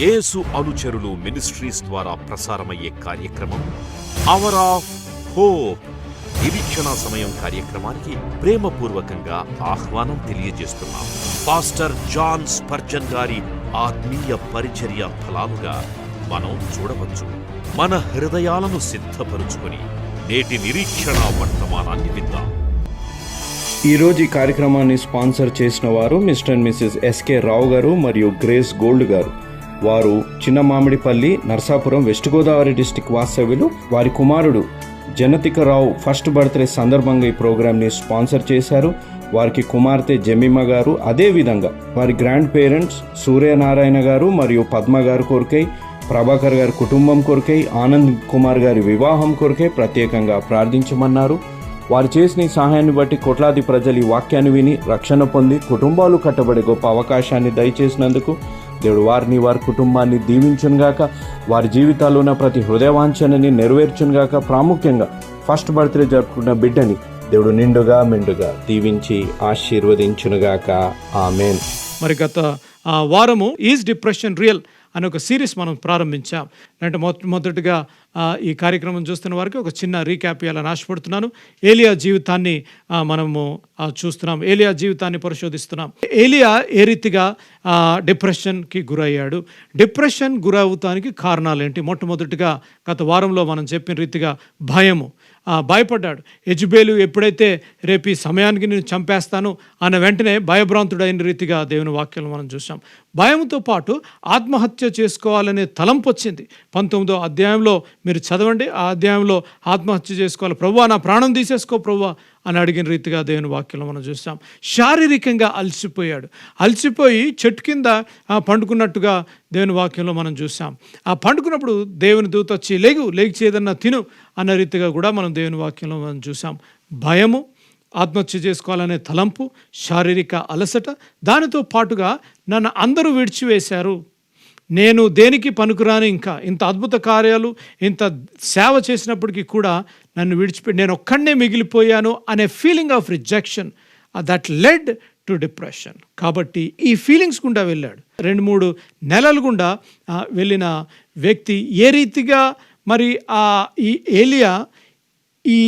యేసు అనుచరులు మినిస్ట్రీస్ ద్వారా ప్రసారమయ్యే కార్యక్రమం అవర్ ఆఫ్ హోప్. నిరీక్షణ సమయం కార్యక్రమానికి ప్రేమపూర్వకంగా ఆహ్వానం తెలియజేస్తున్నాం. పాస్టర్ జాన్ స్పర్జన్ గారి ఆత్మీయ పరిచర్య ఫలాలుగా మనం చూడవచ్చు. మన హృదయాలను సిద్ధపరుచుకొని నేటి నిరీక్షణ వర్తమానాన్ని విందాం. ఈరోజు ఈ కార్యక్రమాన్ని స్పాన్సర్ చేసిన వారు మిస్టర్ అండ్ మిసెస్ ఎస్కే రావు గారు మరియు గ్రేస్ గోల్డ్ గారు. వారు చిన్న మామిడిపల్లి, నర్సాపురం, వెస్ట్ గోదావరి డిస్టిక్ వాస్తవ్యులు. వారి కుమారుడు జనతిక రావు ఫస్ట్ బర్త్డే సందర్భంగా ఈ ప్రోగ్రామ్ని స్పాన్సర్ చేశారు. వారికి కుమార్తె జమీమా గారు, అదేవిధంగా వారి గ్రాండ్ పేరెంట్స్ సూర్యనారాయణ గారు మరియు పద్మ గారు కొరకై, ప్రభాకర్ గారి కుటుంబం కొరకై, ఆనంద్ కుమార్ గారి వివాహం కొరకై ప్రత్యేకంగా ప్రార్థించమన్నారు. వారు చేసిన ఈ సహాయాన్ని బట్టి కోట్లాది ప్రజలు ఈ వాక్యాన్ని విని రక్షణ పొంది కుటుంబాలు కట్టబడే గొప్ప అవకాశాన్ని దయచేసినందుకు దేవుడు వారిని, వారి కుటుంబాన్ని దీవించునుగాక. వారి జీవితాల్లో ఉన్న ప్రతి హృదయవాంఛనని నెరవేర్చునుగాక. ప్రాముఖ్యంగా ఫస్ట్ బర్త్డే జరుపుకున్న బిడ్డని దేవుడు నిండుగా మెండుగా దీవించి ఆశీర్వదించునుగాక. ఆమేన్. మరి గత వారము ఈజ్ డిప్రెషన్ రియల్ అనే ఒక సిరీస్ మనం ప్రారంభించాం. అంటే మొదటిగా ఈ కార్యక్రమం చూస్తున్న వారికి ఒక చిన్న రీక్యాప్ ఇవ్వాలని ఆశపడుతున్నాను. ఏలియా జీవితాన్ని మనము చూస్తున్నాం. ఏలియా జీవితాన్ని పరిశోధిస్తున్నాం. ఏలియా ఏ రీతిగా డిప్రెషన్కి గురయ్యాడు, డిప్రెషన్ గురవుతానికి కారణాలు ఏంటి? మొట్టమొదటిగా గత వారంలో మనం చెప్పిన రీతిగా భయము. భయపడ్డాడు. యెజబేలు ఎప్పుడైతే రేపు ఈ సమయానికి నేను చంపేస్తాను అన్న వెంటనే భయభ్రాంతుడైన రీతిగా దేవుని వాక్యాలను మనం చూసాం. భయంతో పాటు ఆత్మహత్య చేసుకోవాలనే తలంపు వచ్చింది. 19వ అధ్యాయంలో మీరు చదవండి. ఆ అధ్యాయంలో ఆత్మహత్య చేసుకోవాలి, ప్రభువా నా ప్రాణం తీసేసుకో ప్రభువా అని అడిగిన రీతిగా దేవుని వాక్యంలో మనం చూసాం. శారీరకంగా అలసిపోయాడు. అలసిపోయి చెట్టు కింద పండుకున్నట్టుగా దేవుని వాక్యంలో మనం చూసాం. ఆ పండుకున్నప్పుడు దేవుని దూత వచ్చి లేచి ఏదన్నా తిను అన్న రీతిగా కూడా మనం దేవుని వాక్యంలో మనం చూసాం. భయము, ఆత్మహత్య చేసుకోవాలనే తలంపు, శారీరక అలసట, దానితో పాటుగా నన్ను అందరూ విడిచివేశారు, నేను దేనికి పనికిరాను, ఇంకా ఇంత అద్భుత కార్యాలు ఇంత సేవ చేసినప్పటికీ కూడా నన్ను విడిచిపెట్టి నేను ఒక్కడనే మిగిలిపోయాను అనే feeling of rejection that led to depression. కాబట్టి ఈ ఫీలింగ్స్ గుండా వెళ్ళాడు. 2-3 నెలలు గుండా వెళ్ళిన వ్యక్తి ఏ రీతిగా మరి ఈ ఏలియా ఈ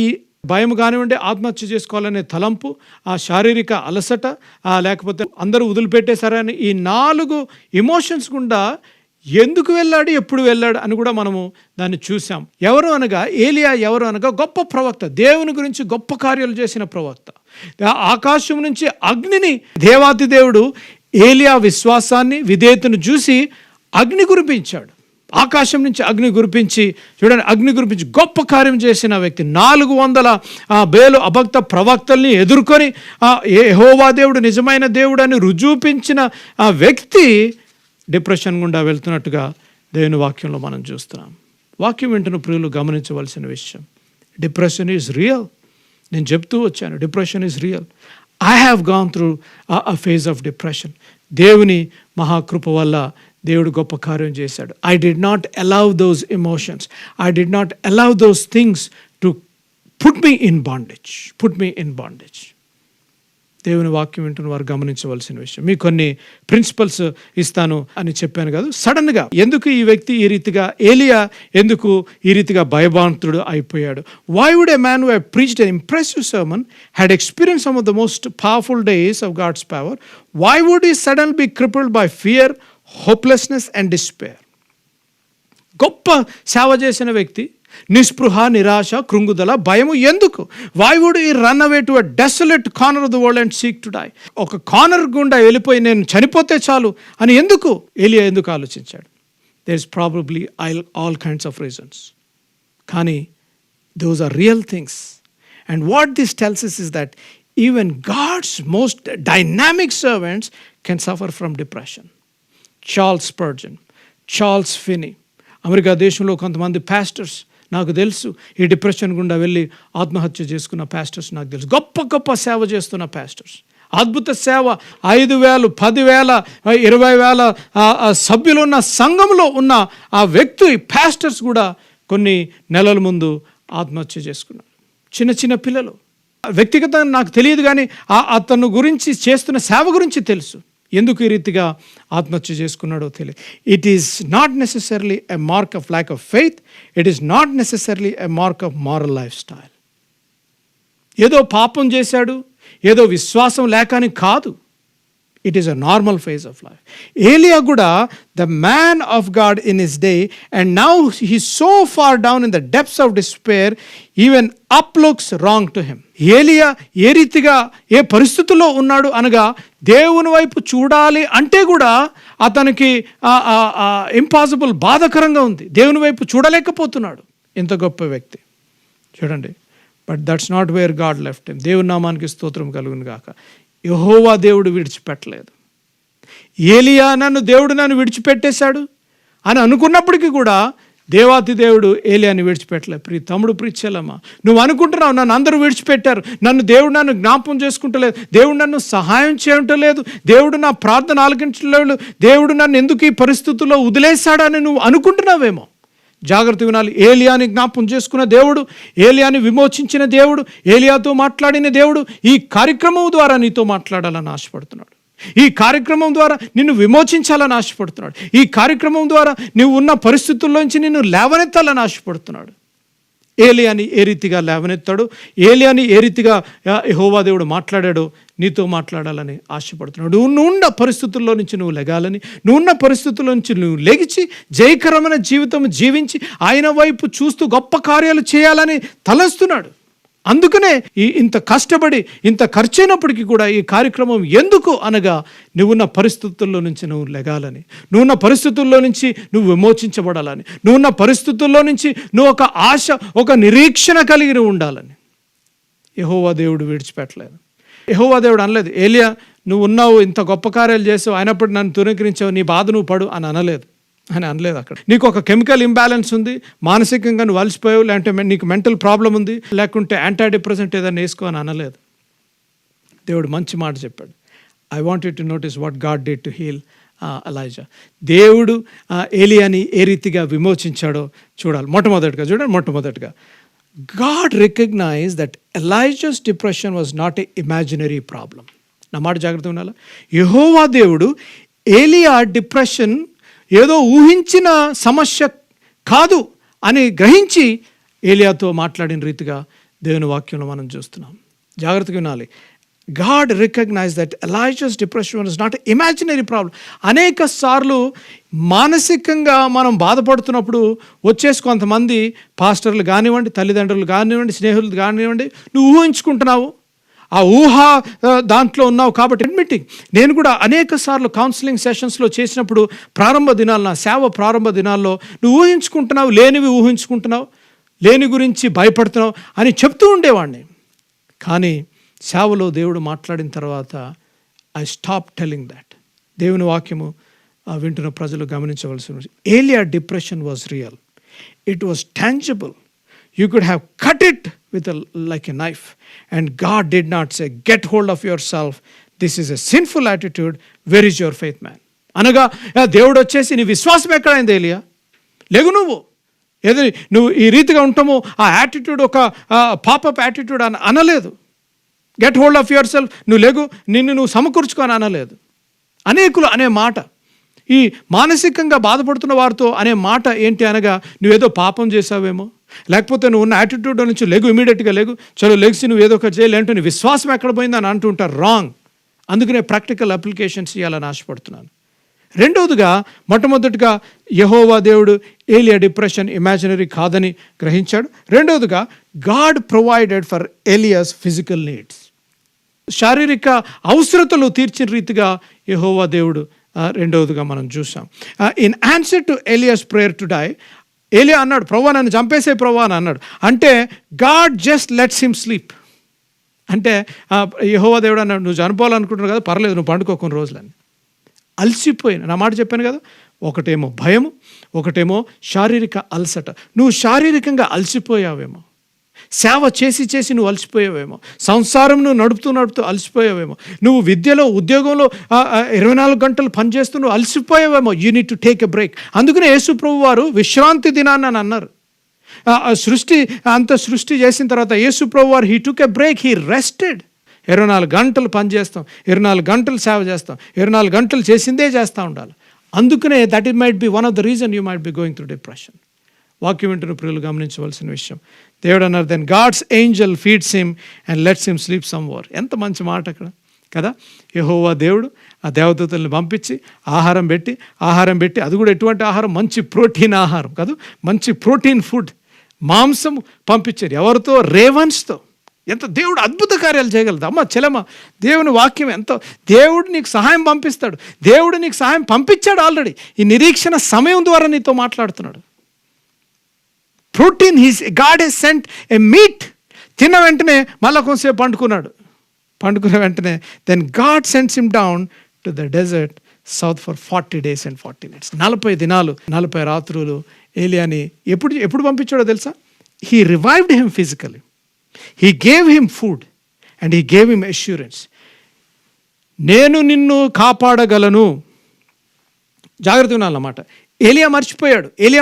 భయం కానివ్వండి, ఆత్మహత్య చేసుకోవాలనే తలంపు, ఆ శారీరక అలసట, లేకపోతే అందరూ వదిలిపెట్టేశారని ఈ 4 ఎమోషన్స్ గుండా ఎందుకు వెళ్ళాడు, ఎప్పుడు వెళ్ళాడు అని కూడా మనము దాన్ని చూసాం. ఎవరు అనగా ఏలియా ఎవరు అనగా గొప్ప ప్రవక్త, దేవుని గురించి గొప్ప కార్యాలు చేసిన ప్రవక్త. ఆకాశం నుంచి అగ్నిని దేవాతి దేవుడు ఏలియా విశ్వాసాన్ని, విధేయతను చూసి అగ్ని కురిపించాడు. ఆకాశం నుంచి అగ్ని కురిపించి, చూడండి, అగ్ని కురిపించి గొప్ప కార్యం చేసిన వ్యక్తి. 400 బేలు అభక్త ప్రవక్తల్ని ఎదుర్కొని యెహోవా దేవుడు నిజమైన దేవుడు అని రుజువుపించిన ఆ వ్యక్తి డిప్రెషన్ గుండా వెళ్తున్నట్టుగా దేవుని వాక్యంలో మనం చూస్తున్నాం. వాక్యం వింటున్న ప్రియులు గమనించవలసిన విషయం, డిప్రెషన్ ఈజ్ రియల్. నేను చెప్తూ వచ్చాను, depression is real. I have gone through a phase of depression. దేవుని మహాకృప వల్ల దేవుడు గొప్ప కార్యం చేశాడు. I did not allow those emotions, I did not allow those things to put me in bondage. దేవుని వాక్యం వింటున్న వారు గమనించవలసిన విషయం. మీకు కొన్ని ప్రిన్సిపల్స్ ఇస్తాను అని చెప్పాను కదా. సడన్గా ఎందుకు ఈ వ్యక్తి ఈ రీతిగా, ఏలియా ఎందుకు ఈ రీతిగా భయభ్రాంతుడు అయిపోయాడు? Why would a man who had preached an impressive sermon, had experience some of the most powerful days of God's power, why would he suddenly be crippled by fear, hopelessness and despair? గొప్ప సేవ చేసిన వ్యక్తి నిస్పృహ, నిరాశ, కృంగుదల, భయము ఎందుకు? Why would I run away to a desolate corner of the world and seek to die? ఒక కార్నర్ గుండా వెళ్ళిపోయి నేను చనిపోతే చాలు అని ఎందుకు ఏలియా ఎందుకు ఆలోచించాడు? There is probably all kinds of reasons, కానీ those are real things. And what this tells us is that even God's most dynamic servants can suffer from depression. Charles Spurgeon, Charles Finney, America దేశంలో కొంతమంది pastors నాకు తెలుసు ఈ depression గుండా వెళ్ళి ఆత్మహత్య చేసుకున్న పాస్టర్స్ నాకు తెలుసు. గొప్ప గొప్ప సేవ చేస్తున్న పాస్టర్స్, అద్భుత సేవ, 5,000, 10,000, 20,000 సభ్యులు ఉన్న సంఘంలో ఉన్న ఆ వ్యక్తి పాస్టర్స్ కూడా కొన్ని నెలల ముందు ఆత్మహత్య చేసుకున్నారు. చిన్న చిన్న పిల్లలు. వ్యక్తిగతంగా నాకు తెలియదు, కానీ అతను గురించి చేస్తున్న సేవ గురించి తెలుసు. ఎందుకు ఈ రీతిగా ఆత్మహత్య చేసుకున్నాడో తెలియదు. It is not necessarily a mark of lack of faith, it is not necessarily a mark of moral life style. ఏదో పాపం చేశాడు, ఏదో విశ్వాసం లేక అని కాదు. It is a normal phase of life. ఏలియా కూడా the man of God in his day, and now he so far down in the depths of despair, even up looks wrong to him. ఏలియా ఏ రీతిగా ఏ పరిస్థితుల్లో ఉన్నాడు అనగా, దేవుని వైపు చూడాలి అంటే కూడా అతనికి ఇంపాసిబుల్, బాధాకరంగా ఉంది. దేవుని వైపు చూడలేకపోతున్నాడు. ఇంత గొప్ప వ్యక్తి చూడండి. But that's not where God left him. దేవుని నామానికి స్తోత్రం కలుగును గాక. యెహోవా దేవుడు విడిచిపెట్టలేదు. ఏలియా దేవుడు నన్ను విడిచిపెట్టేశాడు అని అనుకున్నప్పటికీ కూడా దేవాతి దేవుడు ఏలియాని విడిచిపెట్టలేదు. ప్రియ తమ్ముడు, ప్రియ చెల్లమ్మ, నువ్వు అనుకుంటున్నావు నన్ను అందరూ విడిచిపెట్టారు, దేవుడు నన్ను జ్ఞాపకం చేసుకుంటలేదు, దేవుడు నన్ను సహాయం చేయటలేదు, దేవుడు నా ప్రార్థన ఆలకించలేదు, దేవుడు నన్ను ఎందుకు ఈ పరిస్థితుల్లో వదిలేశాడని నువ్వు అనుకుంటున్నావేమో. జాగ్రత్త వినాలి. ఏలియాని జ్ఞాపకం చేసుకున్న దేవుడు, ఏలియాని విమోచించిన దేవుడు, ఏలియాతో మాట్లాడిన దేవుడు ఈ కార్యక్రమం ద్వారా నీతో మాట్లాడాలని ఆశపడుతున్నాడు. ఈ కార్యక్రమం ద్వారా నిన్ను విమోచించాలని ఆశపడుతున్నాడు. ఈ కార్యక్రమం ద్వారా నువ్వు ఉన్న పరిస్థితుల్లోంచి నిన్ను లేవనెత్తాలని ఆశపడుతున్నాడు. ఏలియాని ఏ రీతిగా లేవనెత్తాడు, ఏలియాని ఏ రీతిగా యెహోవా దేవుడు మాట్లాడాడో నీతో మాట్లాడాలని ఆశపడుతున్నాడు. నువ్వు ఉన్న పరిస్థితుల్లో నుంచి నువ్వు లెగాలని, నువ్వు ఉన్న పరిస్థితుల్లో నుంచి నువ్వు లెగిచి జయకరమైన జీవితం జీవించి ఆయన వైపు చూస్తూ గొప్ప కార్యాలు చేయాలని తలస్తున్నాడు. అందుకనే ఇంత కష్టపడి ఇంత ఖర్చైనప్పటికీ కూడా ఈ కార్యక్రమం ఎందుకు అనగా, నువ్వున్న పరిస్థితుల్లో నుంచి నువ్వు లెగాలని, నువ్వున్న పరిస్థితుల్లో నుంచి నువ్వు విమోచించబడాలని, నువ్వున్న పరిస్థితుల్లో నుంచి నువ్వు ఒక ఆశ, ఒక నిరీక్షణ కలిగి ఉండాలని. యెహోవా దేవుడు విడిచిపెట్టలేదు. యెహోవా దేవుడు అనలేదు, ఏలియా నువ్వు ఉన్నావు, ఇంత గొప్ప కార్యాలు చేసావు, అయినప్పుడు నన్ను తృణీకరించావు, నీ బాధ నువ్వు పడు అని అనలేదు. అక్కడ నీకు ఒక కెమికల్ ఇంబ్యాలెన్స్ ఉంది, మానసికంగా నువ్వు అలసిపోయావు, లేదంటే నీకు మెంటల్ ప్రాబ్లం ఉంది, లేకుంటే యాంటీ డిప్రెసెంట్ ఏదైనా వేసుకో అని అనలేదు. దేవుడు మంచి మాట చెప్పాడు. I want you to notice what God did to heal Elijah. దేవుడు ఏలియాని ఏ రీతిగా విమోచించాడో చూడాలి. మొట్టమొదటిగా God recognized that Elijah's depression was not an imaginary problem. నా మాట జాగ్రత్త ఉండాలి. యెహోవా దేవుడు ఏలియా డిప్రెషన్ ఏదో ఊహించిన సమస్య కాదు అని గ్రహించి ఏలియాతో మాట్లాడిన రీతిగా దేవుని వాక్యంలో మనం చూస్తున్నాం. జాగ్రత్తగా వినాలి. God recognized that Elijah's depression was not an imaginary problem. అనేక సార్లు మానసికంగా మనం బాధపడుతున్నప్పుడు వచ్చేసి కొంతమంది పాస్టర్లు కానివ్వండి, తల్లిదండ్రులు కానివ్వండి, స్నేహితులు కానివ్వండి, నువ్వు ఊహించుకుంటున్నావు, ఆ ఊహ దాంట్లో ఉన్నావు కాబట్టి అడ్మిటింగ్. నేను కూడా అనేక సార్లు కౌన్సిలింగ్ సెషన్స్లో చేసినప్పుడు నా సేవ ప్రారంభ దినాల్లో నువ్వు ఊహించుకుంటున్నావు, లేనివి ఊహించుకుంటున్నావు, లేని గురించి భయపడుతున్నావు అని చెప్తూ ఉండేవాడిని. కానీ సేవలో దేవుడు మాట్లాడిన తర్వాత ఐ స్టాప్ టెల్లింగ్ దాట్. దేవుని వాక్యము వింటున్న ప్రజలు గమనించవలసిన, ఏలియా depression was real, it was tangible. You could have cut it with like a knife, and God did not say, get hold of yourself, this is a sinful attitude, where is your faith, man? అనగా దేవుడు వచ్చేసి నీ విశ్వాసం ఎక్కడైంది ఏలియా, లేగు నువ్వు ఏదో నువ్వు ఈ రీతిగా ఉంటామో ఆ యాటిట్యూడ్ ఒక పాపప్ యాటిట్యూడ్ అని అనలేదు. Get hold of your self, నువ్వు లేగు, నిన్ను నువ్వు సమకూర్చుకొని అనలేదు. అనేకులు అనే మాట, ఈ మానసికంగా బాధపడుతున్న వారితో అనే మాట ఏంటి అనగా, నువ్వేదో పాపం చేసావేమో, లేకపోతే నువ్వు ఉన్న యాటిట్యూడ్ నుంచి లేగు, ఇమీడియట్గా లేగు, చలో లెగ్సి నువ్వు ఏదో ఒకటి చేయలేంటో నీ విశ్వాసం ఎక్కడ పోయిందని అంటుంటారు. రాంగ్. అందుకనే ప్రాక్టికల్ అప్లికేషన్స్ ఇవ్వాలని ఆశపడుతున్నాను. రెండవదిగా, మొట్టమొదటిగా యెహోవా దేవుడు ఏలియా డిప్రెషన్ ఇమాజినరీ కాదని గ్రహించాడు. రెండవదిగా, God provided for Elias physical needs. శారీరక అవసరతలు తీర్చిన రీతిగా యెహోవా దేవుడు రెండవదిగా మనం చూసాం. In answer to Elias prayer to die, ఏలియా అన్నాడు, ప్రభువా నన్ను చంపేసే ప్రభువా అని అన్నాడు. అంటే God just lets him sleep. అంటే యెహోవా దేవుడు అన్నాడు, నువ్వు చనిపోవాలనుకుంటున్నావు కదా, పర్లేదు, నువ్వు పండుకో కొన్ని రోజులని. అలసిపోయిన నా మాట చెప్పాను కదా, ఒకటేమో భయము, ఒకటేమో శారీరక అలసట. నువ్వు శారీరకంగా అలసిపోయావేమో, సేవ చేసి చేసి నువ్వు అలసిపోయావేమో, సంసారం నువ్వు నడుపుతూ అలసిపోయావేమో, నువ్వు విద్యలో ఉద్యోగంలో 24 గంటలు పనిచేస్తూ నువ్వు అలసిపోయావేమో. You need to take a break. అందుకనే యేసు ప్రభు వారు విశ్రాంతి దినాన్ని అని అన్నారు. సృష్టి చేసిన తర్వాత యేసు ప్రభు వారు he took a break, he rested. 24 గంటలు పని చేస్తాం, 24 గంటలు సేవ చేస్తాం, 24 గంటలు చేసిందే చేస్తూ ఉండాలి. అందుకనే that it might be one of the reason you might be going through depression. వాక్యం వింటున్న ప్రియులు గమనించవలసిన విషయం. దేవుడు అన్నారు, then God's angel feeds him and lets him sleep somewhere. ఎంత మంచి మాట అక్కడ కదా. యెహోవా దేవుడు ఆ దేవదూతల్ని పంపించి ఆహారం పెట్టి అది కూడా ఎటువంటి ఆహారం, మంచి ప్రోటీన్ ఆహారం కాదు, మంచి ప్రోటీన్ ఫుడ్, మాంసం పంపించారు. ఎవరితో? రేవన్స్తో. ఎంత దేవుడు అద్భుత కార్యాలు చేయగలదు. అమ్మ చెలమ్మ, దేవుని వాక్యం ఎంతో, దేవుడు నీకు సహాయం పంపిస్తాడు. దేవుడు నీకు సహాయం పంపించాడు ఆల్రెడీ. ఈ నిరీక్షణ సమయం ద్వారా నీతో మాట్లాడుతున్నాడు. Protein, God he's sent a meat. తిన్న వెంటనే మళ్ళీ కొంతసేపు పండుకున్న వెంటనే then God sends him down to the desert south for 40 days and 40 nights. 40 దినాలు 40 రాత్రులు ఏలియాని ఎప్పుడు పంపించాడో తెలుసా? He revived him physically, he gave him food and he gave him assurance. నేను నిన్ను కాపాడగలను. జాగ్రత్తగా ఉన్నాలన్నమాట. ఏలియా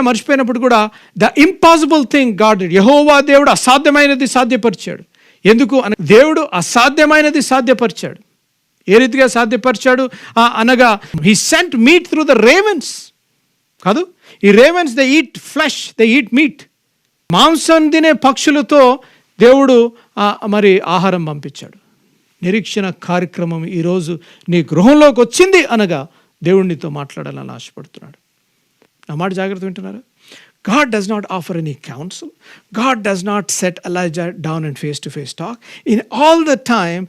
మర్చిపోయినప్పుడు కూడా the impossible thing God did. యెహోవా దేవుడు అసాధ్యమైనది సాధ్యపరిచాడు. ఎందుకు? దేవుడు అసాధ్యమైనది సాధ్యపరిచాడు. ఏ రీతిగా సాధ్యపరిచాడు అనగా he sent meet through the రేవెన్స్. కాదు, ఈ రేవెన్స్ they eat flesh, they eat meat. మాంసం తినే పక్షులతో దేవుడు మరి ఆహారం పంపించాడు. నిరీక్షణ కార్యక్రమం ఈరోజు నీ గృహంలోకి వచ్చింది అనగా దేవుడు నీతో మాట్లాడాలని ఆశపడుతున్నాడు. నా మాట జాగ్రత్త వింటున్నారా? God does not offer any counsel. God does not set Elijah down in face-to-face talk. In all the time,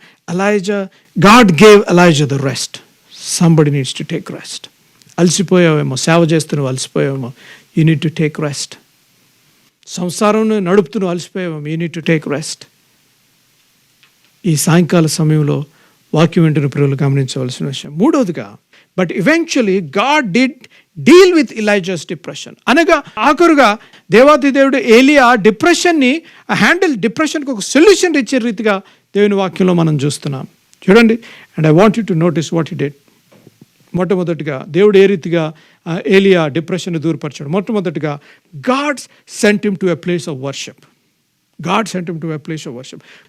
God gave Elijah the rest. Somebody needs to take rest. అలసిపోయావేమో, సేవ చేస్తున్నావు అలసిపోయావేమో, you need to take rest. సంసారం నడుపుతున్నావు అలసిపోయావేమో, you need to take rest. ఈ సాయంకాల సమయంలో వాక్యం వింటున్న ప్రియులు గమనించవలసిన విషయం. మూడవదిగా, but eventually God did deal with Elijah's depression. అనగా ఆఖరుగా దేవాది దేవుడు ఏలియా డిప్రెషన్కి ఒక సొల్యూషన్ ఇచ్చే రీతిగా దేవుని వాక్యంలో మనం చూస్తున్నాం. చూడండి, and I want you to notice what he did. మొట్టమొదటిగా దేవుడు ఏ రీతిగా ఏలియా డిప్రెషన్ దూరపరిచాడు. మొట్టమొదటిగా God sent him to a place of worship.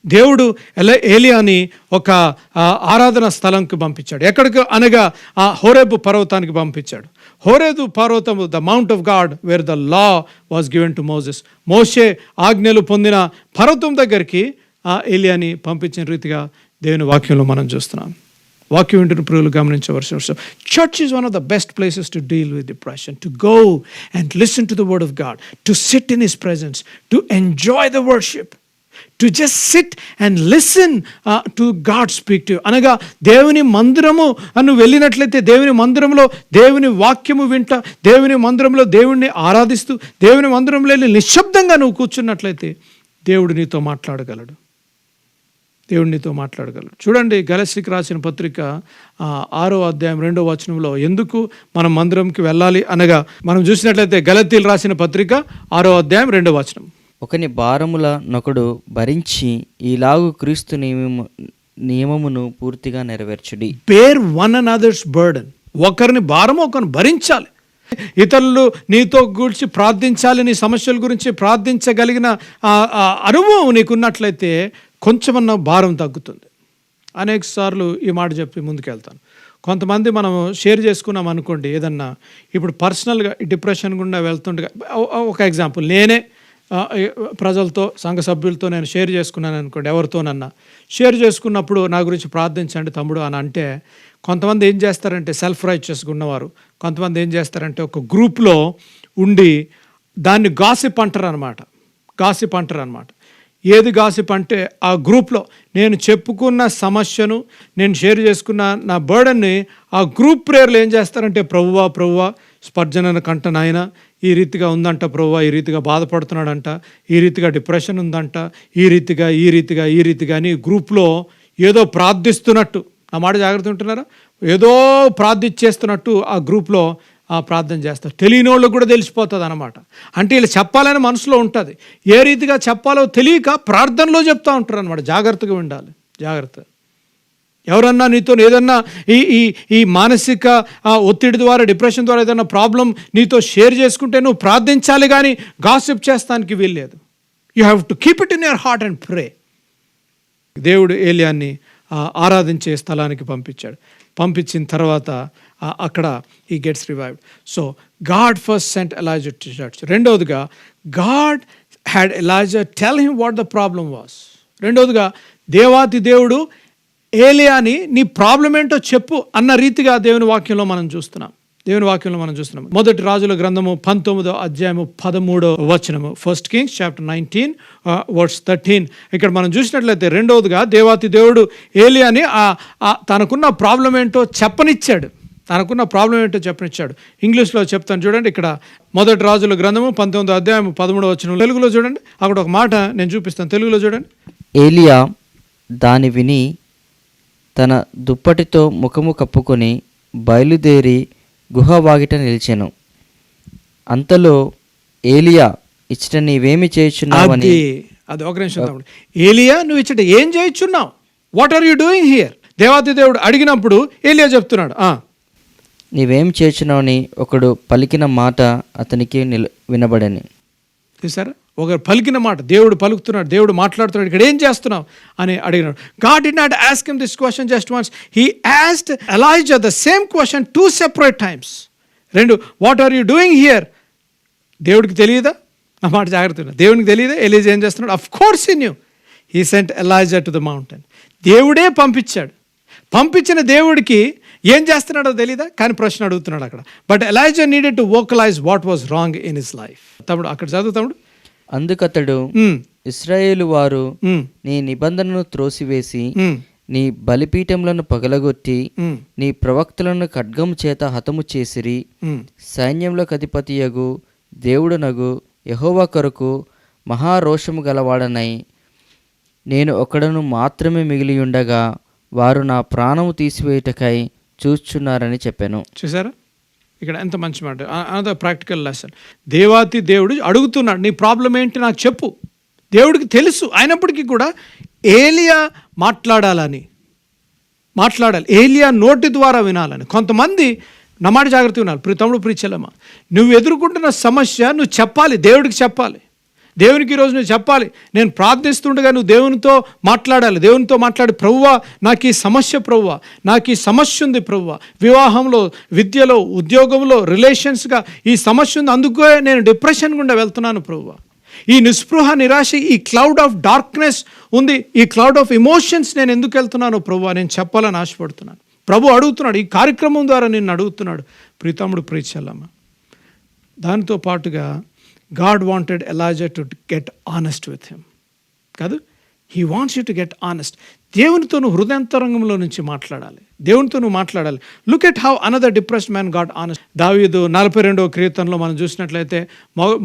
దేవుడు ఏలియాని ఒక ఆరాధన స్థలంకి పంపించాడు. ఎక్కడికి అనగా ఆ హోరేబు పర్వతానికి పంపించాడు. హోరేబు పర్వతం, the mount of God where the law was given to Moses. మోషే ఆజ్ఞలు పొందిన పర్వతం దగ్గరికి ఆ ఏలియాని పంపించిన రీతిగా దేవుని వాక్యంలో మనం చూస్తున్నాం. వాక్యం వింటున్న ప్రియులు గమనించవలసిన విషయం. Church is one of the best places to deal with depression, to go and listen to the word of God, to SIT in his presence, to enjoy the worship, to just SIT and listen to God speak to. అనగా దేవుని మందిరము అను వెళ్ళినట్లయితే దేవుని మందిరంలో దేవుని వాక్యము వింటా, దేవుని మందిరంలో దేవుణ్ణి ఆరాధిస్తూ, దేవుని మందిరంలో నిశ్శబ్దంగా నువ్వు కూర్చున్నట్లయితే దేవుడు నీతో మాట్లాడగలడు. చూడండి, గలతీయులకు రాసిన పత్రిక 6వ అధ్యాయం 2వ వచనంలో ఎందుకు మనం మందిరంకి వెళ్ళాలి అనగా మనం చూసినట్లయితే గలతీయులకు రాసిన పత్రిక 6వ అధ్యాయం 2వ వచనం. ఒకని భారముల నొకడు భరించి ఈలాగు క్రీస్తు నియమమును పూర్తిగా నెరవేర్చుడి. Bear one another's burden. ఒకరిని భారము ఒకరిని భరించాలి. ఇతరులు నీతో గురించి ప్రార్థించాలి, నీ సమస్యల గురించి ప్రార్థించగలిగిన అనుభవం నీకున్నట్లయితే కొంచెమన్నా భారం తగ్గుతుంది. అనేక సార్లు ఈ మాట చెప్పి ముందుకెళ్తాను. కొంతమంది మనం షేర్ చేసుకున్నాం అనుకోండి ఏదన్నా, ఇప్పుడు పర్సనల్గా డిప్రెషన్ గుండా వెళ్తుండగా ఒక ఎగ్జాంపుల్, నేనే ప్రజలతో సంఘ సభ్యులతో నేను షేర్ చేసుకున్నాను అనుకోండి, ఎవరితోనన్నా షేర్ చేసుకున్నప్పుడు నా గురించి ప్రార్థించండి తమ్ముడు అని అంటే, కొంతమంది ఏం చేస్తారంటే సెల్ఫ్ రైచియస్గా ఉన్నవారు, కొంతమంది ఏం చేస్తారంటే ఒక గ్రూప్లో ఉండి దాన్ని గాసిప్ అంటారు అనమాట. ఏది గాసిప్ అంటే ఆ గ్రూప్లో నేను చెప్పుకున్న సమస్యను, నేను షేర్ చేసుకున్న నా బర్డన్ని ఆ గ్రూప్ ప్రేయర్లు ఏం చేస్తారంటే, ప్రభువా స్పర్జన కంట నాయన ఈ రీతిగా ఉందంట, ప్రభువా ఈ రీతిగా బాధపడుతున్నాడంట, ఈ రీతిగా డిప్రెషన్ ఉందంట, ఈ రీతిగా అని గ్రూప్లో ఏదో ప్రార్థిస్తున్నట్టు, నా మాట జాగ్రత్త ఉంటున్నారా, ఏదో ప్రార్థించేస్తున్నట్టు ఆ గ్రూప్లో ప్రార్థన చేస్తారు. తెలియని వాళ్ళకు కూడా తెలిసిపోతుంది అన్నమాట. అంటే వీళ్ళు చెప్పాలని మనసులో ఉంటుంది, ఏ రీతిగా చెప్పాలో తెలియక ప్రార్థనలో చెప్తూ ఉంటారు అనమాట. జాగ్రత్తగా ఉండాలి. ఎవరన్నా నీతో ఏదన్నా ఈ మానసిక ఒత్తిడి ద్వారా, డిప్రెషన్ ద్వారా ఏదన్నా ప్రాబ్లం నీతో షేర్ చేసుకుంటే నువ్వు ప్రార్థించాలి, కానీ గాసిప్ చేస్తానికి వీల్లేదు. You have to keep it in your heart and pray. దేవుడు ఏలియాని ఆరాధించే స్థలానికి పంపించాడు. పంపించిన తర్వాత అక్కడ he gets revived. So God first sent Elijah to church. రెండవదిగా God had Elijah tell him what the problem was. రెండవదిగా దేవాతి దేవుడు ఏలియాని నీ ప్రాబ్లం ఏంటో చెప్పు అన్న రీతిగా దేవుని వాక్యంలో మనం చూస్తున్నాం. మొదటి రాజుల గ్రంథము 19వ అధ్యాయము 13వ వచనము, 1 Kings chapter 19 verse 13. ఇక్కడ మనం చూసినట్లయితే రెండవదిగా దేవాతి దేవుడు ఏలియాని తనకున్న ప్రాబ్లం ఏంటో చెప్పనిచ్చాడు. ఇంగ్లీష్లో చెప్తాను చూడండి. ఇక్కడ మొదటి రాజుల గ్రంథము 19వ అధ్యాయము 13వ వచనం తెలుగులో చూడండి. అక్కడ ఒక మాట నేను చూపిస్తాను, తెలుగులో చూడండి. ఏలియా దాని విని తన దుప్పటితో ముఖము కప్పుకొని బయలుదేరి గుహ వాగిట నిలిచెను. అంతలో ఏలియా ఇచ్చట నీవేమి చేయుచున్నావని. అది ఒక నిమిషం తమ్ముడు. ఏలియా నువ్వు ఇచ్చట ఏం చేయుచున్నావు, what are you doing here? దేవాతి దేవుడు అడిగినప్పుడు ఏలియా చెప్తున్నాడు, నీవేం చేయుచున్నావని ఒకడు పలికిన మాట అతనికి వినబడని. చూసారా, ఒకరు పలికిన మాట, దేవుడు పలుకుతున్నాడు, దేవుడు మాట్లాడుతున్నాడు, ఇక్కడ ఏం చేస్తున్నావు అని అడిగినాడు. God did not ask him this question just once. He asked Elijah the same question 2 separate times. what are you doing here? దేవుడికి తెలియదా? నా మాట జాగ్రత్త, దేవునికి తెలియదా ఎలీజా ఏం చేస్తున్నాడు? Of course he knew. He sent Elijah to the mountain. దేవుడే పంపించాడు. పంపించిన దేవుడికి ఏం చేస్తున్నాడో తెలీదా, కానీ ప్రశ్న అడుగుతున్నాడు అక్కడ. But Elijah needed to vocalise what was wrong in his life. తమ్ముడు అక్కడ చదువు తమ్ముడు. అందుకతడు ఇశ్రాయేలు వారు నీ నిబంధనను త్రోసివేసి నీ బలిపీఠములను పగలగొట్టి నీ ప్రవక్తలను ఖడ్గము చేత హతము చేసిరి. సైన్యములకు అధిపతియగు దేవుడునగు యెహోవా కొరకు మహారోషము గలవాడనై నేను ఒకడను మాత్రమే మిగిలియుండగా వారు నా ప్రాణము తీసివేయుటకై చూస్తున్నారని చెప్పాను. చూసారా, ఇక్కడ ఎంత మంచి మాట. Another practical lesson. దేవాతి దేవుడు అడుగుతున్నాడు, నీ ప్రాబ్లం ఏంటి నాకు చెప్పు. దేవుడికి తెలుసు, అయినప్పటికీ కూడా ఏలియా మాట్లాడాలి, ఏలియా నోటి ద్వారా వినాలని. కొంతమంది నా మాట జాగ్రత్తగా వినాలి. తమ్ముడు ప్రీచెల్లమ్మ, నువ్వు ఎదుర్కొంటున్న సమస్య నువ్వు చెప్పాలి, దేవుడికి చెప్పాలి. దేవునికి ఈరోజు నువ్వు చెప్పాలి, నేను ప్రార్థిస్తుండగా నువ్వు దేవునితో మాట్లాడాలి. దేవునితో మాట్లాడి, ప్రభువా నాకు ఈ సమస్య, ప్రభువా నాకు ఈ సమస్య ఉంది, ప్రభువా వివాహంలో, విద్యలో, ఉద్యోగంలో, రిలేషన్స్గా ఈ సమస్య ఉంది, అందుకే నేను డిప్రెషన్ గుండా వెళ్తున్నాను ప్రభువా. ఈ నిస్పృహ, నిరాశ, ఈ క్లౌడ్ ఆఫ్ డార్క్నెస్ ఉంది, ఈ క్లౌడ్ ఆఫ్ ఎమోషన్స్ నేను ఎందుకు వెళ్తున్నాను ప్రభువా, నేను చెప్పాలని ఆశపడుతున్నాను. ప్రభు అడుగుతున్నాడు, ఈ కార్యక్రమం ద్వారా నిన్ను అడుగుతున్నాడు. ప్రీతముడు ప్రీచెల్లమ్మ, దానితో పాటుగా God wanted Elijah to get honest with him. కాదు, he wants you to get honest. దేవునితో నువ్వు హృదయాంతరంగంలో నుంచి మాట్లాడాలి, దేవునితో నువ్వు మాట్లాడాలి. Look at how another depressed man got honest. దావీదు 42వ కీర్తనలో మనం చూసినట్లయితే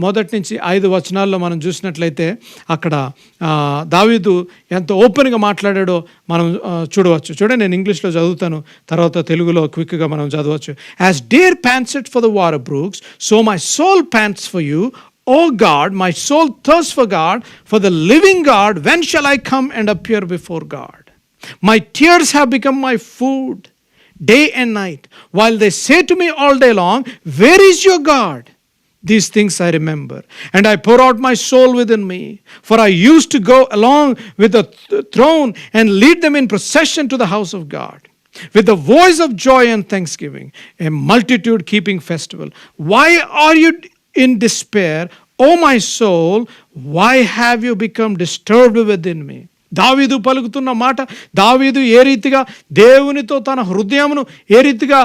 మొదటి నుంచి 5 వచనాల్లో మనం చూసినట్లయితే అక్కడ దావీదు ఎంత ఓపెన్గా మాట్లాడాడో మనం చూడవచ్చు. చూడండి, నేను ఇంగ్లీష్లో చదువుతాను, తర్వాత తెలుగులో క్విక్గా మనం చదవచ్చు. As deer pants for the water brooks, so my soul pants for you. O God, my soul thirsts for God, for the living God. When shall I come and appear before God? My tears have become my food day and night, while they say to me all day long, where is your God? These things I remember, and I pour out my soul within me. For I used to go along with the throne and lead them in procession to the house of God, with the voice of joy and thanksgiving, a multitude keeping festival. Why are you in despair, O my soul? Why have you become disturbed within me? దావీదు పలుకుతున్న మాట, దావీదు ఏ రీతిగా దేవునితో తన హృదయమును ఏ రీతిగా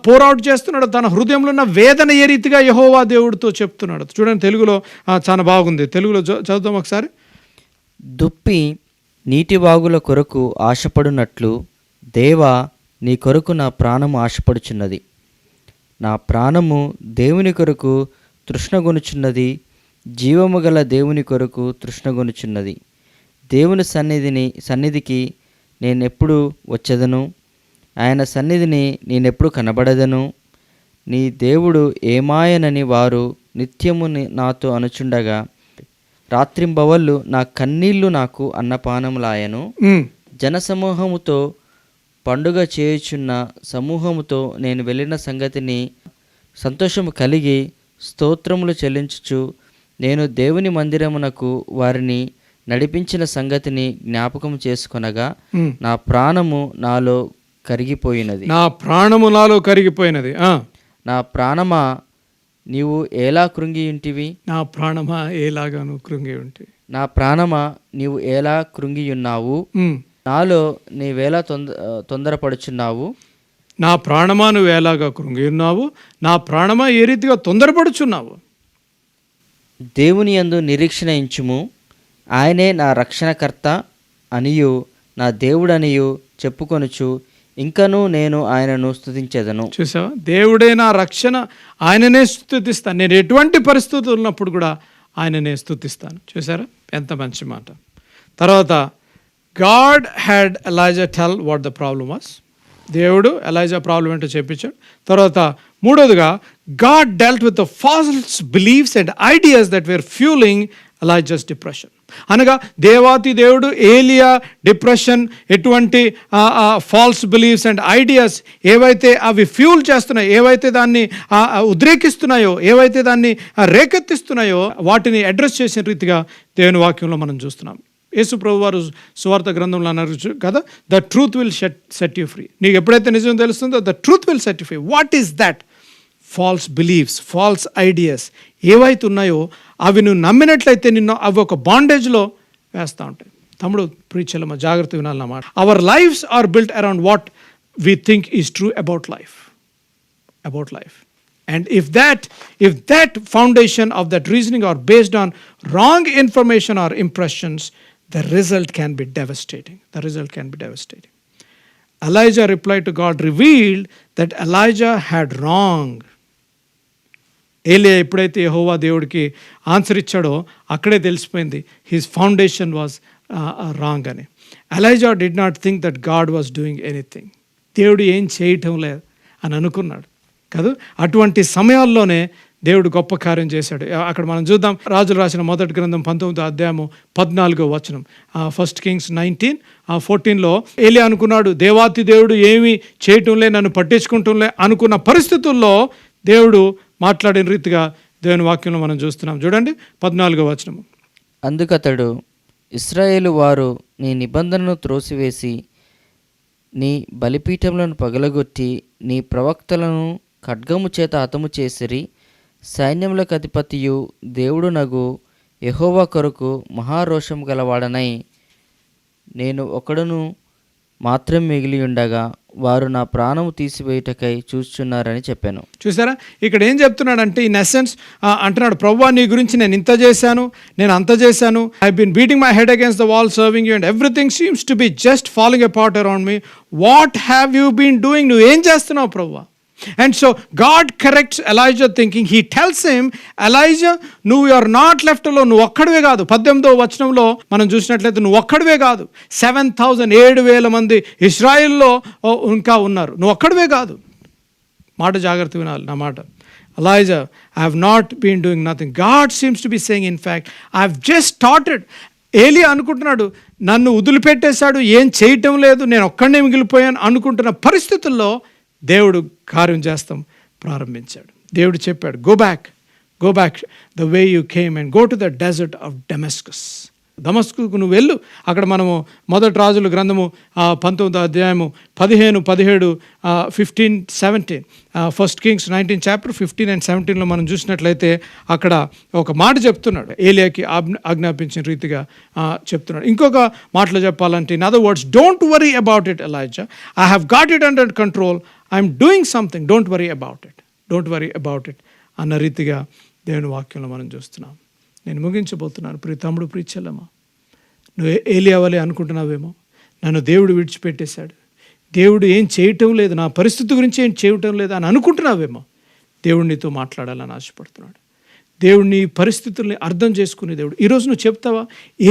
పోరాట చేస్తున్నాడు, తన హృదయంలో ఉన్న వేదన ఏ రీతిగా యెహోవా దేవుడితో చెప్తున్నాడు. చూడండి, తెలుగులో చాలా బాగుంది, తెలుగులో చదువుతాం ఒకసారి. దుప్పి నీటి వాగుల కొరకు ఆశపడునట్లు దేవా నీ కొరకు నా ప్రాణము ఆశపడుచున్నది. నా ప్రాణము దేవుని కొరకు తృష్ణగొనుచున్నది, జీవము గల దేవుని కొరకు తృష్ణగొనుచున్నది. దేవుని సన్నిధికి నేనెప్పుడు వచ్చేదను, ఆయన సన్నిధిని నేనెప్పుడు కనబడదను. నీ దేవుడు ఏమాయనని వారు నిత్యము నాతో అనుచుండగా రాత్రింబవళ్ళు నా కన్నీళ్లు నాకు అన్నపానములాయను. జనసమూహముతో పండుగ చేయుచున్న సమూహముతో నేను వెళ్ళిన సంగతిని సంతోషము కలిగి స్తోత్రములు చెల్లించుచు నేను దేవుని మందిరమునకు వారిని నడిపించిన సంగతిని జ్ఞాపకం చేసుకొనగా నా ప్రాణము నాలో కరిగిపోయినది. నా ప్రాణము నాలో కరిగిపోయినది. నా ప్రాణమా నీవు ఎలా కృంగియుంటివి? నా ప్రాణమా ఏలాగాను కృంగి ఉంటివి. నా ప్రాణమా నీవు ఎలా కృంగియున్నావు? నాలో నీవేలా తొందరపడుచున్నావు? నా ప్రాణమా నువ్వు ఎలాగా కృంగి ఉన్నావు? నా ప్రాణమా ఏ రీతిగా తొందరపడుచున్నావు? దేవుని యందు నిరీక్షణ ఇంచుము, ఆయనే నా రక్షణకర్త అనియు నా దేవుడనియు చెప్పుకొనుచు ఇంకనూ నేను ఆయనను స్తుతించెదను. చూసావా, దేవుడే నా రక్షణ, ఆయననే స్తుతిస్తాను. నేను ఎటువంటి పరిస్థితులు ఉన్నప్పుడు కూడా ఆయననే స్తుతిస్తాను. చూసారా, ఎంత మంచి మాట. తర్వాత God had Elijah tell what the problem was. దేవుడు ఎలైజా ప్రాబ్లం ఏంటో చెప్పించాడు. తర్వాత మూడోదిగా God dealt with the false beliefs and ideas that were fuelling Elijah's depression. అనగా దేవాతి దేవుడు ఏలియా డిప్రెషన్, ఎటువంటి ఫాల్స్ బిలీఫ్స్ అండ్ ఐడియాస్ ఏవైతే అవి ఫ్యూల్ చేస్తున్నాయో, ఏవైతే దాన్ని ఉద్రేకిస్తున్నాయో, ఏవైతే దాన్ని రేకెత్తిస్తున్నాయో వాటిని అడ్రస్ చేసిన రీతిగా దేవుని వాక్యంలో మనం చూస్తున్నాం. యేసు ప్రభు వారు సువార్త గ్రంథంలో అన్నారు కదా, the truth will set you free. నీకు ఎప్పుడైతే నిజం తెలుస్తుందో the truth will set you free. What is that? False beliefs, false ideas ఏవైతే ఉన్నాయో అవి నువ్వు నమ్మినట్లయితే నిన్ను అవి ఒక బాండేజ్లో వేస్తూ ఉంటాయి. తమ్ముడు ప్రీచలమ్మ జాగ్రత్త వినాలన్నమాట. Our lives are built around what we think is true about life. And if that foundation of that reasoning are based on wrong information or impressions, the result can be devastating. Elijah replied to God, revealed that Elijah had wrong. ఏలియా ఎప్పుడైతే యెహోవా దేవుడికి answer ఇచ్చాడో అక్కడే తెలిసిపోయింది his foundation was wrong అని. Elijah did not think that God was doing anything. దేవుడు ఏం చేయటం లేదు అని అనుకున్నాడు కాదు. అటువంటి సమయాల్లోనే దేవుడు గొప్ప కార్యం చేశాడు. అక్కడ మనం చూద్దాం, రాజులు రాసిన మొదటి గ్రంథం 19వ అధ్యాయము 14వ వచనం, 1 Kings 19:14లో ఏలియా అనుకున్నాడు దేవాతి దేవుడు ఏమీ చేయటంలే, నన్ను పట్టించుకుంటుంలే అనుకున్న పరిస్థితుల్లో దేవుడు మాట్లాడిన రీతిగా దేవుని వాక్యంలో మనం చూస్తున్నాం. చూడండి 14వ వచనము. అందుకతడు ఇశ్రాయేలు వారు నీ నిబంధనను త్రోసివేసి నీ బలిపీఠములను పగలగొట్టి నీ ప్రవక్తలను ఖడ్గము చేత హతము చేసిరి. సైన్యములకు అధిపతియు దేవుడు నగు యెహోవా కొరకు మహారోషం గలవాడనై నేను ఒకడును మాత్రం మిగిలి ఉండగా వారు నా ప్రాణము తీసివేయుటకై చూస్తున్నారని చెప్పాను. చూసారా, ఇక్కడ ఏం చెప్తున్నాడంటే ఇన్ ఎసెన్స్ అంటున్నాడు, ప్రభువా నీ గురించి నేను ఇంత చేశాను, నేను అంత చేశాను, I been beating my head against the wall serving you and everything seems to be just following apart around me. What have you been doing? నువ్వు ఏం చేస్తున్నావు ప్రభువా? And so God corrects Elijah thinking. He tells him, Elijah, you are not left alone. నువ్వు ఒక్కడివే కాదు. 18వ వచనంలో మనం చూసినట్లయితే నువ్వు ఒక్కడివే కాదు, 7,000 మంది ఇశ్రాయేల్లో ఇంకా ఉన్నారు. నువ్వు ఒక్కడివే కాదు. మాట జాగ్రత్త వినాలి నా మాట. Elijah, I have not been doing nothing. God seems to be saying, in fact, I have just started. ఏలియా అనుకుంటున్నాడు నన్ను వదిలిపెట్టేశాడు, ఏం చేయటం లేదు, నేను ఒక్కడనే మిగిలిపోయాను అనుకుంటున్న పరిస్థితుల్లో దేవుడు కార్యం చేస్తాం ప్రారంభించాడు. దేవుడు చెప్పాడు, go back the way you came and go to the desert of Damascus. దమస్కుకు నువ్వు వెళ్ళు. అక్కడ మనము మొదటి రాజుల గ్రంథము 19వ అధ్యాయము 15, 15, 17, 1 Kings 19 chapter 15 and 17లో మనం చూసినట్లయితే అక్కడ ఒక మాట చెప్తున్నాడు, ఏలియాకి ఆజ్ఞాపించిన రీతిగా చెప్తున్నాడు. ఇంకొక మాటలో చెప్పాలంటే, in other words, don't worry about it Elijah, I have got it under control, I'm doing something, don't worry about it అన్న రీతిగా దేవుని వాక్యంలో మనం చూస్తున్నాం. నేను ముగించబోతున్నాను. ప్రియ తమ్ముడు, ప్రియ చెల్లమ్మ, నువ్వు ఏలియా వలె అనుకుంటున్నావేమో, నన్ను దేవుడు విడిచిపెట్టేశాడు, దేవుడు ఏం చేయటం లేదు, నా పరిస్థితి గురించి ఏం చేయటం లేదు అని అనుకుంటున్నావేమో. దేవుడు నీతో మాట్లాడాలని ఆశపడుతున్నాడు. దేవుడు నీ పరిస్థితుల్ని అర్థం చేసుకునే దేవుడు. ఈరోజు నువ్వు చెప్తావా,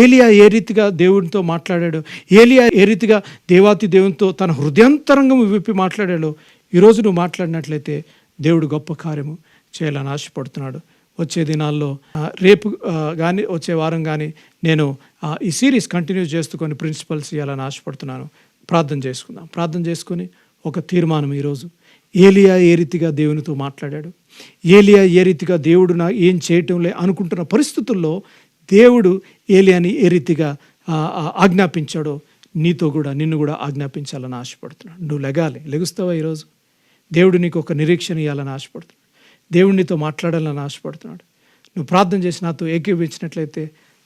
ఏలియా ఏ రీతిగా దేవునితో మాట్లాడాడో, ఏలియా ఏ రీతిగా దేవాతి దేవునితో తన హృదయాంతరంగం విప్పి మాట్లాడాడో ఈరోజు నువ్వు మాట్లాడినట్లయితే దేవుడు గొప్ప కార్యము చేయాలని ఆశపడుతున్నాడు. వచ్చే దినాల్లో రేపు కానీ వచ్చే వారం కానీ నేను ఈ సిరీస్ కంటిన్యూ చేస్తూ కొన్ని ప్రిన్సిపల్స్ ఇవ్వాలని ఆశపడుతున్నాను. ప్రార్థన చేసుకొని ఒక తీర్మానం ఈరోజు, ఏలియా ఏ రీతిగా దేవునితో మాట్లాడాడు, ఏలియా ఏ రీతిగా దేవుడు నా ఏం చేయటం లే అనుకుంటున్న పరిస్థితుల్లో దేవుడు ఏలియాని ఏ రీతిగా ఆజ్ఞాపించాడో నీతో కూడా నిన్ను కూడా ఆజ్ఞాపించాలని ఆశపడుతున్నాడు. నువ్వు లెగుస్తావా ఈరోజు? దేవుడు నీకు ఒక నిరీక్షణ ఇవ్వాలని ఆశపడుతున్నాడు. దేవుడు నీతో మాట్లాడాలని ఆశపడుతున్నాడు. నువ్వు ప్రార్థన చేసి నాతో ఏకీవించినట్లయితే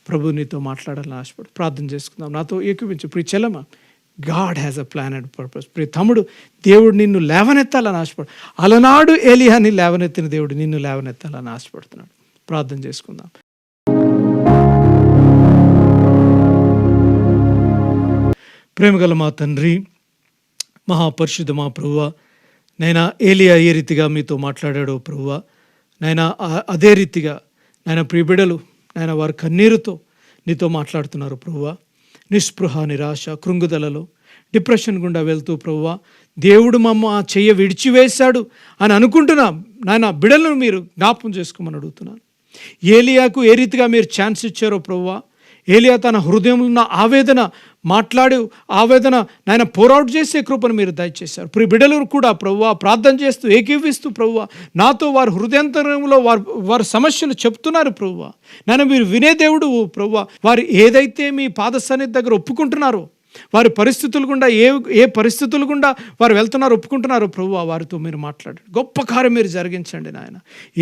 ప్రభు నీతో మాట్లాడాలని ఆశపడు. ప్రార్థన చేసుకుందాం. నాతో ఏకీవించు. ప్రియ చెల్లెమ్మ, God has a plan and purpose. ప్రియ తమ్ముడు, దేవుడు నిన్ను లేవనెత్తాలని ఆశపడు. అలనాడు ఏలియాని లేవనెత్తిన దేవుడు నిన్ను లేవనెత్తాలని ఆశపడుతున్నాడు. ప్రార్థన చేసుకుందాం. ప్రేమగల మా తండ్రి, మహాపరిశుద్ధ మా ప్రభువా, నైనా ఏలియా ఏ రీతిగా మీతో మాట్లాడాడో ప్రభువా, నైనా అదే రీతిగా నాయన ప్రియ బిడ్డలు నాయన వారి కన్నీరుతో నీతో మాట్లాడుతున్నారు ప్రభువా. నిస్పృహ, నిరాశ, కృంగుదలలో, డిప్రెషన్ గుండా వెళ్తూ ప్రభువా, దేవుడు మమ్మ ఆ చెయ్య విడిచివేశాడు అని అనుకుంటున్నాం నాయన బిడ్డలను మీరు జ్ఞాపకం చేసుకోమని అడుగుతున్నాను. ఏలియాకు ఏ రీతిగా మీరు ఛాన్స్ ఇచ్చారో ప్రభువా, ఏలియా తన హృదయంలో ఉన్న ఆవేదన నాయన పోరాట్ చేసే కృపను మీరు దయచేశారు. ప్రియ బిడ్డలు కూడా ప్రభువా ప్రార్థన చేస్తూ ఏకీవిస్తూ ప్రభువా నాతో వారి హృదయాంతరంలో వారి సమస్యలు చెప్తున్నారు ప్రభువా. నాయన మీరు వినే దేవుడు ప్రభువా. వారు ఏదైతే మీ పాద సన్నిధి దగ్గర ఒప్పుకుంటున్నారో, వారి పరిస్థితులు గుండా ఏ పరిస్థితులు గుండా వారు వెళ్తున్నారు ఒప్పుకుంటున్నారు ప్రభువా, వారితో మీరు మాట్లాడండి. గొప్ప కార్యం మీరు జరిగించండి నాయన.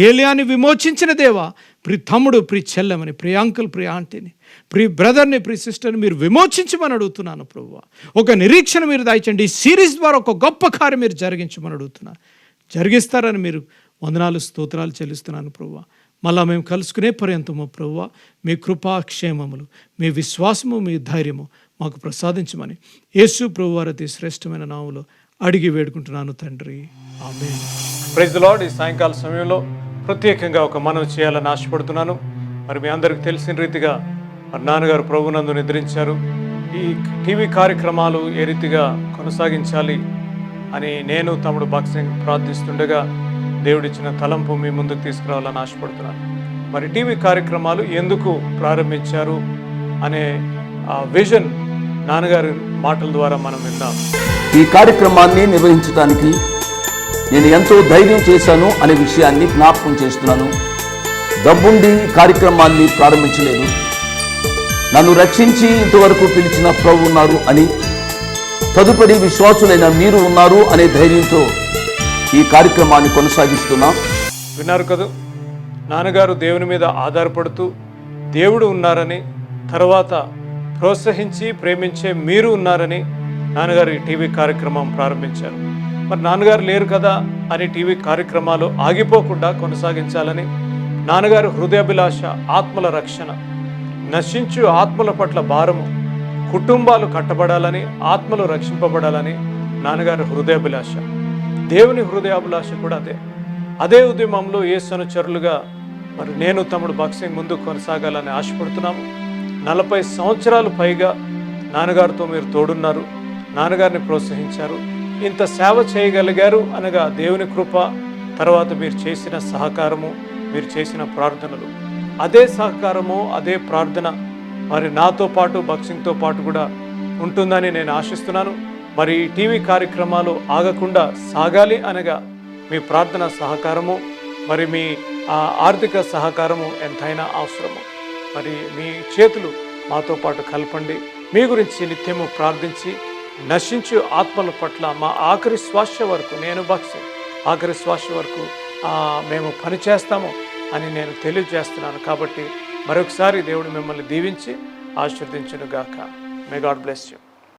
ఏలియాని విమోచించిన దేవా, ప్రియ తమ్ముడు, ప్రియ చెల్లెమని, ప్రియ అంకుల్, ప్రియ ఆంటీని, ప్రియ బ్రదర్ని, ప్రియ సిస్టర్ని మీరు విమోచించమని అడుగుతున్నాను ప్రభువా. ఒక నిరీక్షణ మీరు దాయించండి. ఈ సిరీస్ ద్వారా ఒక గొప్ప కార్యం మీరు జరిగించమని అడుగుతున్నాను. జరిగిస్తారని మీరు వందనాలు స్తోత్రాలు చెల్లిస్తున్నాను ప్రభువా. మళ్ళా మేము కలుసుకునే పర్యంతము ప్రభువా మీ కృపాక్షేమములు, మీ విశ్వాసము, మీ ధైర్యము మాకు ప్రసాదించమని యేసు ప్రభువారి అతి శ్రేష్టమైన నామములో అడిగి వేడుకుంటున్నాను తండ్రి, ఆమేన్. Praise the lord. ఈ సాయంకాల సమయంలో ప్రత్యేకంగా ఒక మనవి చేయాలని ఆశపడుతున్నాను. మరి మీ అందరికి తెలిసిన రీతిగా మరి నాన్నగారు ప్రభునందు నిద్రించారు. ఈ టీవీ కార్యక్రమాలు ఏ రీతిగా కొనసాగించాలి అని నేను తమ్ముడు బాక్సింగ్ ప్రార్థిస్తుండగా దేవుడిచ్చిన తలంపు మీ ముందుకు తీసుకురావాలని ఆశపడుతున్నాను. మరి టీవీ కార్యక్రమాలు ఎందుకు ప్రారంభించారు అనే విజన్ నాన్నగారి మాటల ద్వారా మనం విందాం. ఈ కార్యక్రమాన్ని నిర్వహించడానికి నేను ఎంతో ధైర్యం చేశాను అనే విషయాన్ని జ్ఞాపకం చేస్తున్నాను. డబ్బుండి కార్యక్రమాన్ని ప్రారంభించలేదు. నన్ను రక్షించి ఇంతవరకు పిలిచిన ప్రభు ఉన్నారు అని, తదుపరి విశ్వాసులైన మీరు ఉన్నారు అనే ధైర్యంతో ఈ కార్యక్రమాన్ని కొనసాగిస్తున్నాం. విన్నారు కదా, నాన్నగారు దేవుని మీద ఆధారపడుతూ దేవుడు ఉన్నారని, తర్వాత ప్రోత్సహించి ప్రేమించే మీరు ఉన్నారని నాన్నగారు ఈ టీవీ కార్యక్రమం ప్రారంభించారు. మరి నాన్నగారు లేరు కదా అని టీవీ కార్యక్రమాలు ఆగిపోకుండా కొనసాగించాలని, నాన్నగారు హృదయాభిలాష ఆత్మల రక్షణ, నశించు ఆత్మల పట్ల భారము, కుటుంబాలు కట్టబడాలని, ఆత్మలు రక్షింపబడాలని నాన్నగారు హృదయాభిలాష. దేవుని హృదయాభిలాష కూడా అదే ఉద్యమంలో యేసు అనుచరులుగా మరి నేను తమ్ముడు బాక్సింగ్ ముందుకు కొనసాగాలని ఆశపడుతున్నాము. 40 సంవత్సరాలు పైగా నాన్నగారితో మీరు తోడున్నారు, నాన్నగారిని ప్రోత్సహించారు, ఇంత సేవ చేయగలిగారు అనగా దేవుని కృప, తర్వాత మీరు చేసిన సహకారము, మీరు చేసిన ప్రార్థనలు. అదే సహకారము, అదే ప్రార్థన మరి నాతో పాటు బాక్సింగ్తో పాటు కూడా ఉంటుందని నేను ఆశిస్తున్నాను. మరి ఈ టీవీ కార్యక్రమాలు ఆగకుండా సాగాలి అనగా మీ ప్రార్థన సహకారము, మరి మీ ఆర్థిక సహకారము ఎంతైనా అవసరము. మరి మీ చేతులు మాతో పాటు కలపండి. మీ గురించి నిత్యము ప్రార్థించి నశించు ఆత్మల పట్ల మా ఆఖరి శ్వాస వరకు, నేను బాక్సింగ్ ఆఖరి శ్వాస వరకు మేము పనిచేస్తాము అని నేను తెలియజేస్తున్నాను. కాబట్టి మరొకసారి దేవుడు మిమ్మల్ని దీవించి ఆశీర్వదించును గాక. May God bless you.